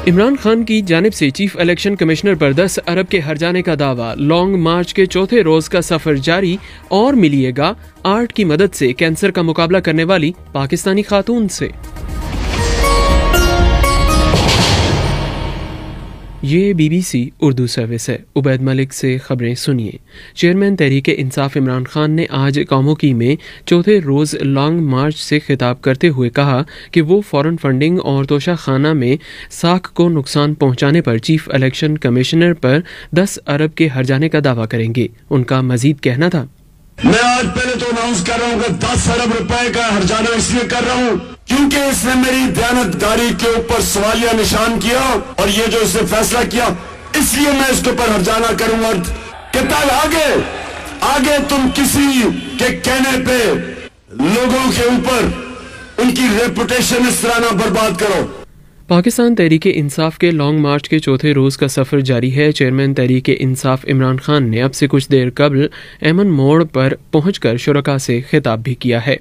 عمران خان کی جانب سے چیف الیکشن کمشنر پر 10 ارب کے ہرجانے کا دعویٰ، لانگ مارچ کے چوتھے روز کا سفر جاری اور ملیے گا آرٹ کی مدد سے کینسر کا مقابلہ کرنے والی پاکستانی خاتون سے۔ یہ BBC اردو سروس ہے۔ عبید ملک سے خبریں سنیے۔ چیئرمین تحریک انصاف عمران خان نے آج کاموکی میں چوتھے روز لانگ مارچ سے خطاب کرتے ہوئے کہا کہ وہ فورن فنڈنگ اور توشہ خانہ میں ساکھ کو نقصان پہنچانے پر چیف الیکشن کمشنر پر 10 ارب کے ہرجانے کا دعویٰ کریں گے۔ ان کا مزید کہنا تھا، میں آج پہلے تو اناؤنس کر رہا ہوں کہ 10 ارب روپے کا ہرجانہ اس لیے کر رہا ہوں کیونکہ اس نے میری دیانتداری کے اوپر سوالیہ نشان کیا، اور یہ جو اس نے فیصلہ کیا اس لیے میں اس کے اوپر ہرجانہ کروں گا کہ تل آگے تم کسی کے کہنے پہ لوگوں کے اوپر ان کی ریپوٹیشن اس طرح نہ برباد کرو۔ پاکستان تحریک انصاف کے لانگ مارچ کے چوتھے روز کا سفر جاری ہے۔ چیئرمین تحریک انصاف عمران خان نے اب سے کچھ دیر قبل ایمن موڑ پر پہنچ کر شرکاء سے خطاب بھی کیا ہے۔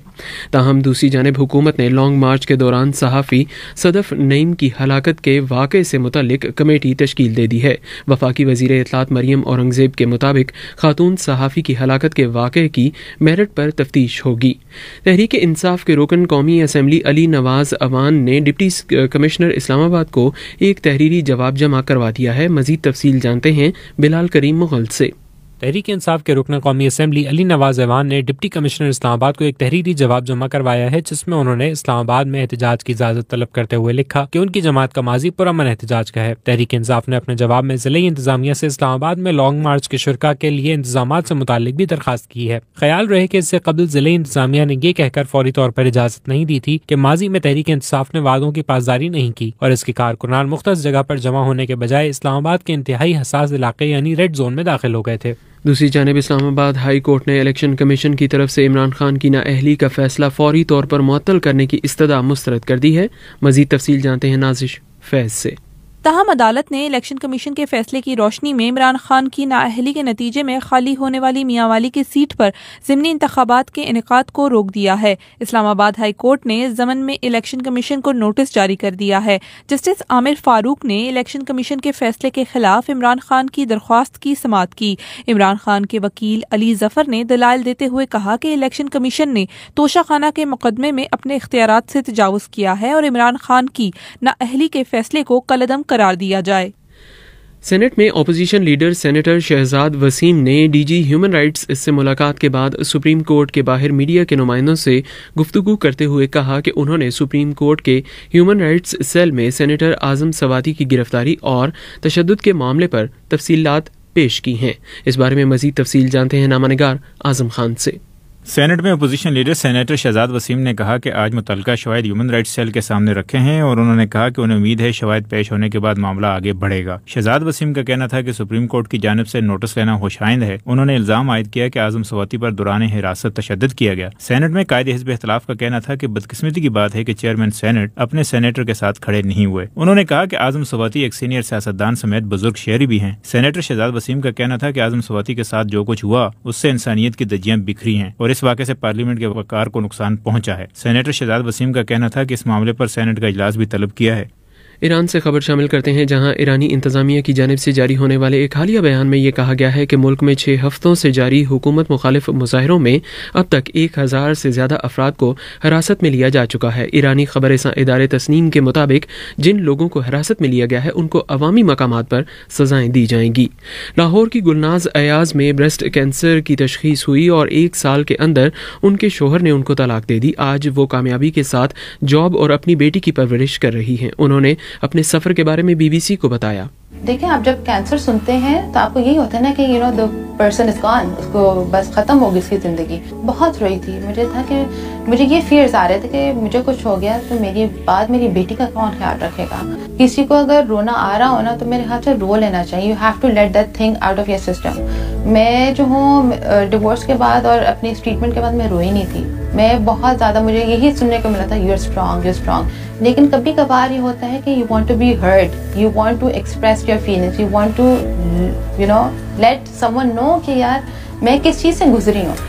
تاہم دوسری جانب حکومت نے لانگ مارچ کے دوران صحافی صدف نعیم کی ہلاکت کے واقعے سے متعلق کمیٹی تشکیل دے دی ہے۔ وفاقی وزیر اطلاعات مریم اورنگزیب کے مطابق خاتون صحافی کی ہلاکت کے واقعے کی میرٹ پر تفتیش ہوگی۔ تحریک انصاف کے رکن قومی اسمبلی علی نواز اوان نے ڈپٹی کمشنر اسلام آباد کو ایک تحریری جواب جمع کروا دیا ہے۔ مزید تفصیل جانتے ہیں بلال کریم مغل سے۔ تحریک انصاف کے رکن قومی اسمبلی علی نواز ایوان نے ڈپٹی کمشنر اسلام آباد کو ایک تحریری جواب جمع کروایا ہے، جس میں انہوں نے اسلام آباد میں احتجاج کی اجازت طلب کرتے ہوئے لکھا کہ ان کی جماعت کا ماضی پرامن احتجاج کا ہے۔ تحریک انصاف نے اپنے جواب میں ضلعی انتظامیہ سے اسلام آباد میں لانگ مارچ کے شرکاء کے لیے انتظامات سے متعلق بھی درخواست کی ہے۔ خیال رہے کہ اس سے قبل ضلعی انتظامیہ نے یہ کہہ کر فوری طور پر اجازت نہیں دی تھی کہ ماضی میں تحریک انصاف نے وعدوں کی پاسداری نہیں کی اور اس کے کارکنان مختص جگہ پر جمع ہونے کے بجائے اسلام آباد کے انتہائی حساس علاقے یعنی ریڈ زون میں داخل ہو گئے تھے۔ دوسری جانب اسلام آباد ہائی کورٹ نے الیکشن کمیشن کی طرف سے عمران خان کی نااہلی کا فیصلہ فوری طور پر معطل کرنے کی استدعا مسترد کر دی ہے۔ مزید تفصیل جانتے ہیں نازش فیض سے۔ تاہم عدالت نے الیکشن کمیشن کے فیصلے کی روشنی میں عمران خان کی نااہلی کے نتیجے میں خالی ہونے والی میاں والی کی سیٹ پر ضمنی انتخابات کے انعقاد کو روک دیا ہے۔ اسلام آباد ہائی کورٹ نے ضمن میں الیکشن کمیشن کو نوٹس جاری کر دیا ہے۔ جسٹس عامر فاروق نے الیکشن کمیشن کے فیصلے کے خلاف عمران خان کی درخواست کی سماعت کی۔ عمران خان کے وکیل علی ظفر نے دلائل دیتے ہوئے کہا کہ الیکشن کمیشن نے توشہ خانہ کے مقدمے میں اپنے اختیارات سے تجاوز کیا ہے اور عمران خان کی نااہلی کے فیصلے کو کالعدم قرار دیا جائے۔ سینٹ میں opposition leader senator Shahzad Waseem نے ڈی جی ہیومن رائٹس سے ملاقات کے بعد سپریم کورٹ کے باہر میڈیا کے نمائندوں سے گفتگو کرتے ہوئے کہا کہ انہوں نے سپریم کورٹ کے ہیومن رائٹس سیل میں سینیٹر اعظم سواتی کی گرفتاری اور تشدد کے معاملے پر تفصیلات پیش کی ہیں۔ اس بارے میں مزید تفصیل جانتے ہیں نامہ نگار اعظم خان سے۔ سینٹ میں opposition leader senator Shahzad Waseem نے کہا کہ آج متعلقہ شواہد ہیومن رائٹس سیل کے سامنے رکھے ہیں اور انہوں نے کہا کہ انہیں امید ہے شواہد پیش ہونے کے بعد معاملہ آگے بڑھے گا۔ شہزاد وسیم کا کہنا تھا کہ سپریم کورٹ کی جانب سے نوٹس لینا ہوشائند ہے۔ انہوں نے الزام عائد کیا کہ اعظم سواتی پر دوران حراست تشدد کیا گیا۔ سینٹ میں قائد حزب اختلاف کا کہنا تھا کہ بدقسمتی کی بات ہے کہ چیئرمین سینٹ اپنے سینیٹر کے ساتھ کھڑے نہیں ہوئے۔ انہوں نے کہا کہ اعظم سواتی ایک سینئر سیاستدان سمیت بزرگ شہری بھی ہیں۔ سینیٹر شہزاد وسیم کا کہنا تھا کہ اعظم سواتی کے ساتھ جو کچھ ہوا اس سے انسانیت کی دجیاں بکھری ہیں اور اس واقعے سے پارلیمنٹ کے وقار کو نقصان پہنچا ہے۔ سینیٹر شہزاد وسیم کا کہنا تھا کہ اس معاملے پر سینٹ کا اجلاس بھی طلب کیا ہے۔ ایران سے خبر شامل کرتے ہیں، جہاں ایرانی انتظامیہ کی جانب سے جاری ہونے والے ایک حالیہ بیان میں یہ کہا گیا ہے کہ ملک میں 6 ہفتوں سے جاری حکومت مخالف مظاہروں میں اب تک 1000 سے زیادہ افراد کو حراست میں لیا جا چکا ہے۔ ایرانی خبر رساں ادارے تسنیم کے مطابق جن لوگوں کو حراست میں لیا گیا ہے ان کو عوامی مقامات پر سزائیں دی جائیں گی۔ لاہور کی گلناز ایاز میں بریسٹ کینسر کی تشخیص ہوئی اور 1 سال کے اندر ان کے شوہر نے ان کو طلاق دے دی۔ آج وہ کامیابی کے ساتھ جاب اور اپنی بیٹی کی پرورش کر رہی ہیں۔ انہوں نے اپنے سفر کے بارے میں BBC کو بتایا۔ دیکھیں، آپ جب کینسر سنتے ہیں تو آپ کو یہی ہوتا ہے نا کہ the person is gone، اس کو بس ختم ہوگی اس کی زندگی۔ بہت روئی تھی، مجھے تھا کہ مجھے یہ فیئرز آ رہے تھے کہ مجھے کچھ ہو گیا تو میری بعد میری بیٹی کا کون خیال رکھے گا۔ کسی کو اگر رونا آ رہا ہو نا تو میرے خیال سے رو لینا چاہیے۔ You have to let that thing out of your system. میں جو ہوں ڈیورس کے بعد اور اپنی ٹریٹمنٹ کے بعد میں روئی نہیں تھی، میں بہت زیادہ مجھے یہی سننے کو ملا تھا you are strong, you strong. لیکن کبھی کبھار یہ ہوتا ہے کہ you want to be heard, you want to express your feelings, you want to let someone know کہ یار میں کس چیز سے گزری ہوں۔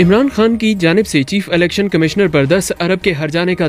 عمران خان کی جانب سے چیف الیکشن کمشنر پر 10 ارب کے ہرجانے کا